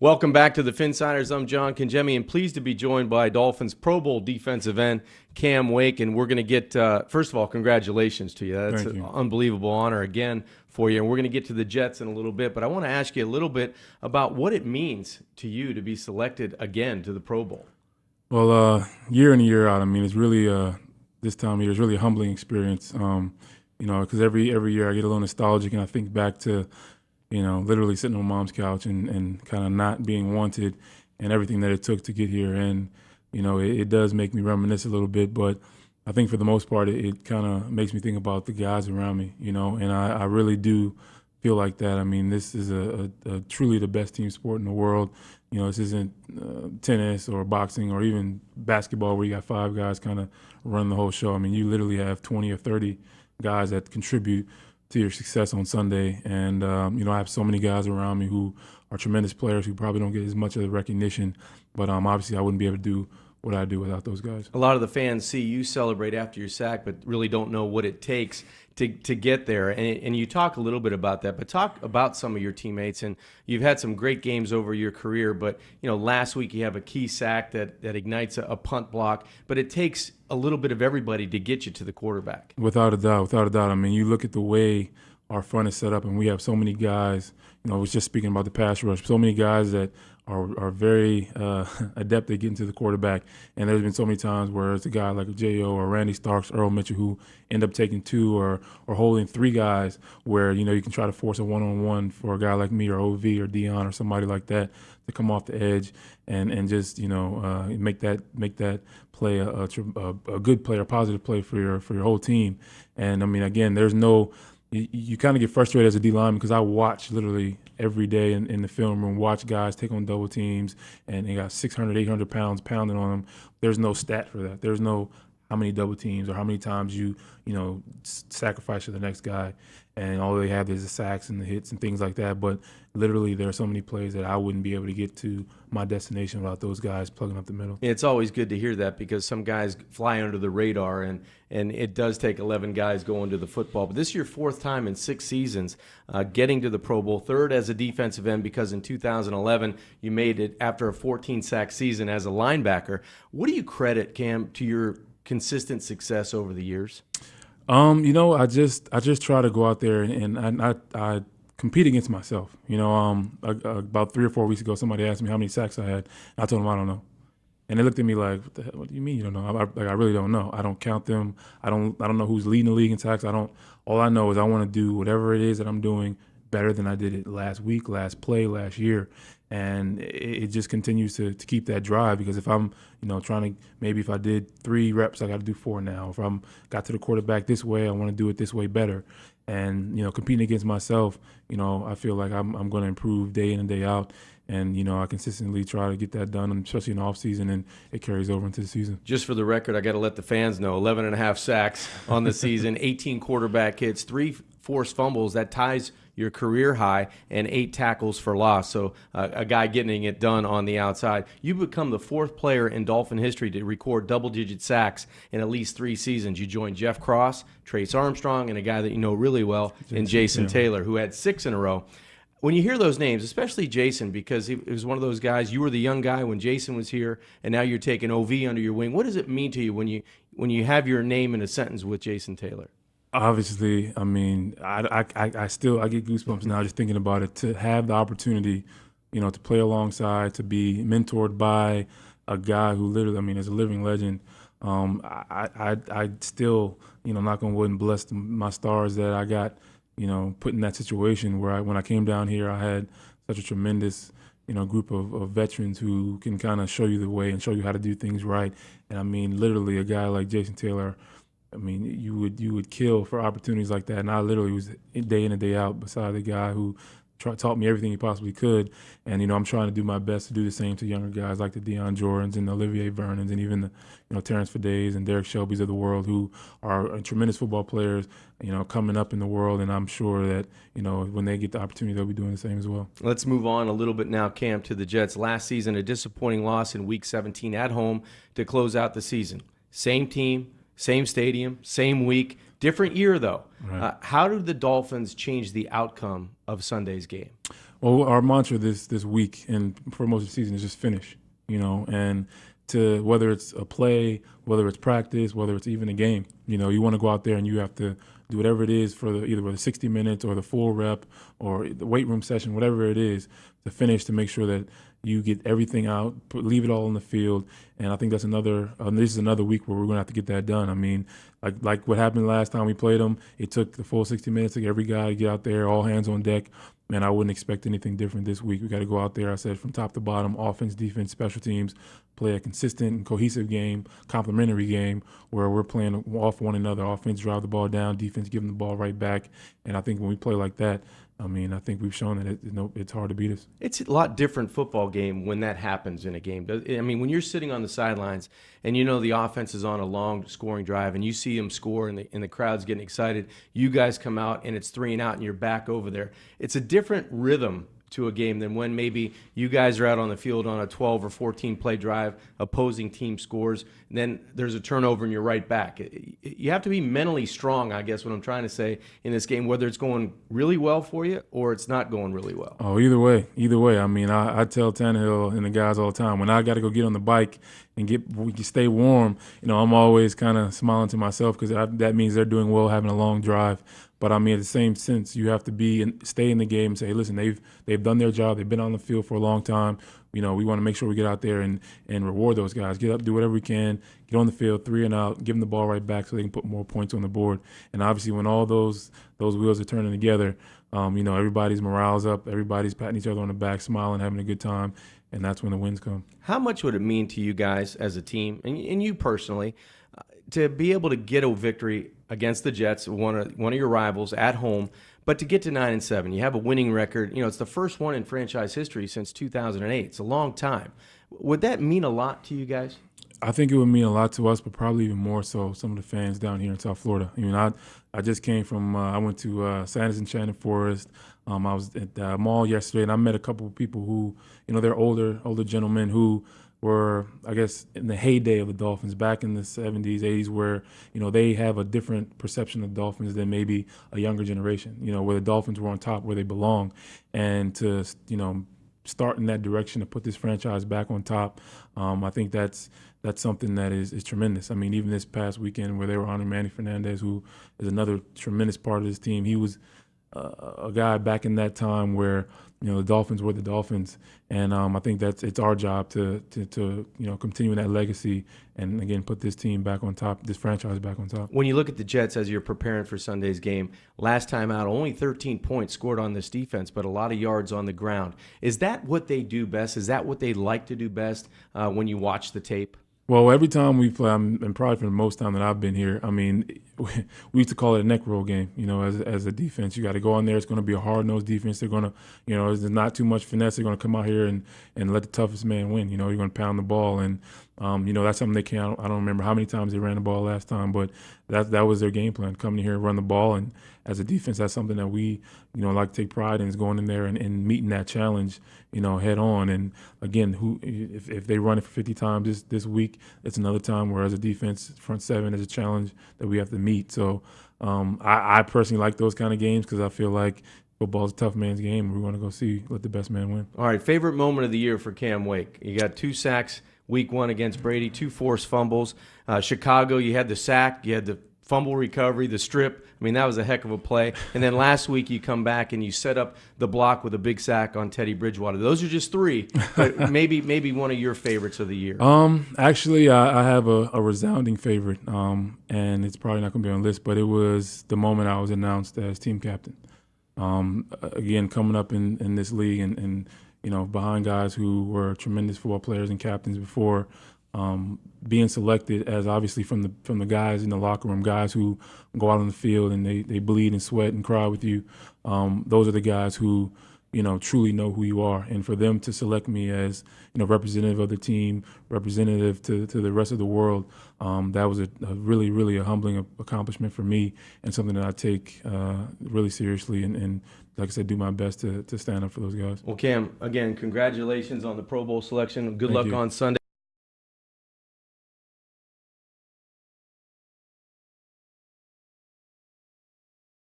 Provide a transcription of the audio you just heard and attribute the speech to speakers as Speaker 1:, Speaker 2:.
Speaker 1: Welcome back to the Finsiders. I'm John Congemi, and pleased to be joined by Dolphins Pro Bowl defensive end Cam Wake. And we're going to get, first of all, congratulations to you. That's
Speaker 2: Thank
Speaker 1: an
Speaker 2: you.
Speaker 1: unbelievable honor again for you. And we're going to get to the Jets in a little bit, but I want to ask you a little bit about what it means to you to be selected again to the Pro Bowl.
Speaker 2: Well, year in and year out, I mean, it's really this time of year, it's really a humbling experience. Because every year I get a little nostalgic and I think back to, literally sitting on mom's couch and kind of not being wanted and everything that it took to get here. And, it does make me reminisce a little bit, but I think for the most part, it kind of makes me think about the guys around me, and I really do feel like that. I mean, this is a truly the best team sport in the world. This isn't tennis or boxing or even basketball where you got five guys kind of run the whole show. I mean, you literally have 20 or 30 guys that contribute to your success on Sunday. And, I have so many guys around me who are tremendous players who probably don't get as much of the recognition. But obviously I wouldn't be able to do what I do without those guys.
Speaker 1: A lot of the fans see you celebrate after your sack, but really don't know what it takes to get there. And you talk a little bit about that, but talk about some of your teammates. And you've had some great games over your career, but last week you have a key sack that ignites a punt block, but it takes a little bit of everybody to get you to the quarterback.
Speaker 2: Without a doubt, without a doubt. I mean, you look at the way our front is set up, and we have so many guys. I was just speaking about the pass rush. So many guys that are very adept at getting to the quarterback. And there's been so many times where it's a guy like a J.O. or Randy Starks, Earl Mitchell, who end up taking two or holding three guys where, you can try to force a one-on-one for a guy like me or OV or Dion or somebody like that to come off the edge and just, make that play a good play or positive play for your whole team. And, I mean, again, there's no – you kind of get frustrated as a D lineman because I watch literally every day in the film room, watch guys take on double teams, and they got 600, 800 pounds pounding on them. There's no stat for that. There's no how many double teams or how many times you sacrifice for the next guy, and all they have is the sacks and the hits and things like that. But literally there are so many plays that I wouldn't be able to get to my destination without those guys plugging up the middle.
Speaker 1: It's always good to hear that because some guys fly under the radar, and it does take 11 guys going to the football. But this is your fourth time in 6 seasons getting to the Pro Bowl, third as a defensive end because in 2011 you made it after a 14-sack season as a linebacker. What do you credit, Cam, to your consistent success over the years?
Speaker 2: I just try to go out there and I compete against myself. About 3 or 4 weeks ago, somebody asked me how many sacks I had. I told them I don't know, and they looked at me like, "What the hell? What do you mean you don't know?" I really don't know. I don't count them. I don't know who's leading the league in sacks. All I know is I want to do whatever it is that I'm doing better than I did it last week, last play, last year. And it just continues to keep that drive because if I'm, trying to, maybe if I did 3 reps, I got to do 4 now. If I'm got to the quarterback this way, I want to do it this way better. And, competing against myself, I feel like I'm going to improve day in and day out. And, I consistently try to get that done, especially in the offseason, and it carries over into the season.
Speaker 1: Just for the record, I got to let the fans know, 11 and a half sacks on the season, 18 quarterback hits, 3 forced fumbles. That ties your career high, and 8 tackles for loss. So a guy getting it done on the outside. You become the 4th player in Dolphin history to record double-digit sacks in at least 3 seasons. You joined Jeff Cross, Trace Armstrong, and a guy that you know really well in Jason Taylor, who had 6 in a row. When you hear those names, especially Jason, because he was one of those guys, you were the young guy when Jason was here, and now you're taking OV under your wing. What does it mean to you when you have your name in a sentence with Jason Taylor?
Speaker 2: Obviously, I mean, I get goosebumps now just thinking about it. To have the opportunity, to play alongside, to be mentored by a guy who literally, I mean, is a living legend. I still, knock on wood and bless my stars that I got, put in that situation where when I came down here, I had such a tremendous, group of veterans who can kind of show you the way and show you how to do things right. And I mean, literally, a guy like Jason Taylor. I mean, you would kill for opportunities like that. And I literally was day in and day out beside the guy who taught me everything he possibly could. And, I'm trying to do my best to do the same to younger guys like the Deion Jordans and the Olivier Vernons and even the, Terrence Fidays and Derek Shelby's of the world who are tremendous football players, coming up in the world. And I'm sure that, when they get the opportunity, they'll be doing the same as well.
Speaker 1: Let's move on a little bit now, Cam, to the Jets. Last season, a disappointing loss in Week 17 at home to close out the season. Same team. Same stadium, same week, different year though.
Speaker 2: Right.
Speaker 1: How did the Dolphins change the outcome of Sunday's game?
Speaker 2: Well, our mantra this week and for most of the season is just finish, and to whether it's a play, whether it's practice, whether it's even a game, you want to go out there and you have to do whatever it is for either the 60 minutes or the full rep or the weight room session, whatever it is, to finish, to make sure that you get everything out, leave it all on the field. And I think that's this is another week where we're going to have to get that done. I mean, like what happened last time we played them, it took the full 60 minutes to get every guy to get out there, all hands on deck. Man, I wouldn't expect anything different this week. We got to go out there, I said, from top to bottom, offense, defense, special teams, play a consistent and cohesive game, complementary game where we're playing off one another. Offense drive the ball down, defense giving the ball right back. And I think when we play like that, I mean, I think we've shown that it's hard to beat us. It's
Speaker 1: a lot different football game when that happens in a game. I mean, when you're sitting on the sidelines and the offense is on a long scoring drive and you see them score and the crowd's getting excited, you guys come out and it's 3-and-out and you're back over there. It's a different rhythm to a game than when maybe you guys are out on the field on a 12 or 14 play drive, opposing team scores, and then there's a turnover and you're right back. You have to be mentally strong, I guess what I'm trying to say, in this game, whether it's going really well for you or it's not going really well.
Speaker 2: Oh, either way. I mean, I tell Tannehill and the guys all the time, when I got to go get on the bike and we can stay warm, I'm always kind of smiling to myself because that means they're doing well, having a long drive. But I mean, in the same sense, you have to stay in the game and say, listen, they've done their job. They've been on the field for a long time. We want to make sure we get out there and reward those guys. Get up, do whatever we can, get on the field, 3-and-out, give them the ball right back so they can put more points on the board. And obviously, when all those wheels are turning together, everybody's morale's up, everybody's patting each other on the back, smiling, having a good time, and that's when the wins come.
Speaker 1: How much would it mean to you guys as a team, and you personally, to be able to get a victory against the Jets, one of your rivals, at home, but to get to 9-7? You have a winning record. It's the first one in franchise history since 2008. It's a long time. Would that mean a lot to you guys?
Speaker 2: I think it would mean a lot to us, but probably even more so some of the fans down here in South Florida. I mean, I just came from I went to Santa's Enchanted Forest. I was at the mall yesterday, and I met a couple of people who, they're older gentlemen who were, I guess, in the heyday of the Dolphins back in the 70s, 80s, where, they have a different perception of Dolphins than maybe a younger generation, where the Dolphins were on top, where they belong. And to, start in that direction to put this franchise back on top, I think that's something that is tremendous. I mean, even this past weekend where they were honoring Manny Fernandez, who is another tremendous part of this team, he was a guy back in that time where the Dolphins were the Dolphins, and I think it's our job to continue that legacy and again put this team back on top, this franchise back on top.
Speaker 1: When you look at the Jets as you're preparing for Sunday's game, last time out only 13 points scored on this defense, but a lot of yards on the ground. Is that what they do best? Is that what they like to do best when you watch the tape?
Speaker 2: Well, every time we play, and probably for the most time that I've been here, I mean, we used to call it a neck roll game, as a defense. You got to go on there. It's going to be a hard-nosed defense. They're going to, there's not too much finesse. They're going to come out here and let the toughest man win. You're going to pound the ball. And, that's something they can't. I don't remember how many times they ran the ball last time, but that was their game plan, coming here and run the ball. And as a defense, that's something that we, like to take pride in, is going in there and meeting that challenge, head on. And, again, if they run it for 50 times this week, it's another time where as a defense, front seven is a challenge that we have to meet. So I personally like those kind of games because I feel like football is a tough man's game. We want to go let the best man win.
Speaker 1: All right, favorite moment of the year for Cam Wake. You got 2 sacks week 1 against Brady, 2 forced fumbles. Chicago, you had the sack, you had the fumble recovery, the strip. I mean, that was a heck of a play. And then last week you come back and you set up the block with a big sack on Teddy Bridgewater. Those are just 3, but maybe one of your favorites of the year.
Speaker 2: Actually, I have a resounding favorite, and it's probably not going to be on the list, but it was the moment I was announced as team captain. Again, coming up in this league and behind guys who were tremendous football players and captains before, being selected as obviously from the guys in the locker room, guys who go out on the field and they bleed and sweat and cry with you. Those are the guys who truly know who you are. And for them to select me as representative of the team, representative to the rest of the world, that was a really, really a humbling accomplishment for me, and something that I take really seriously and like I said, do my best to stand up for those guys.
Speaker 1: Well, Cam, again, congratulations on the Pro Bowl selection. Good luck on Sunday.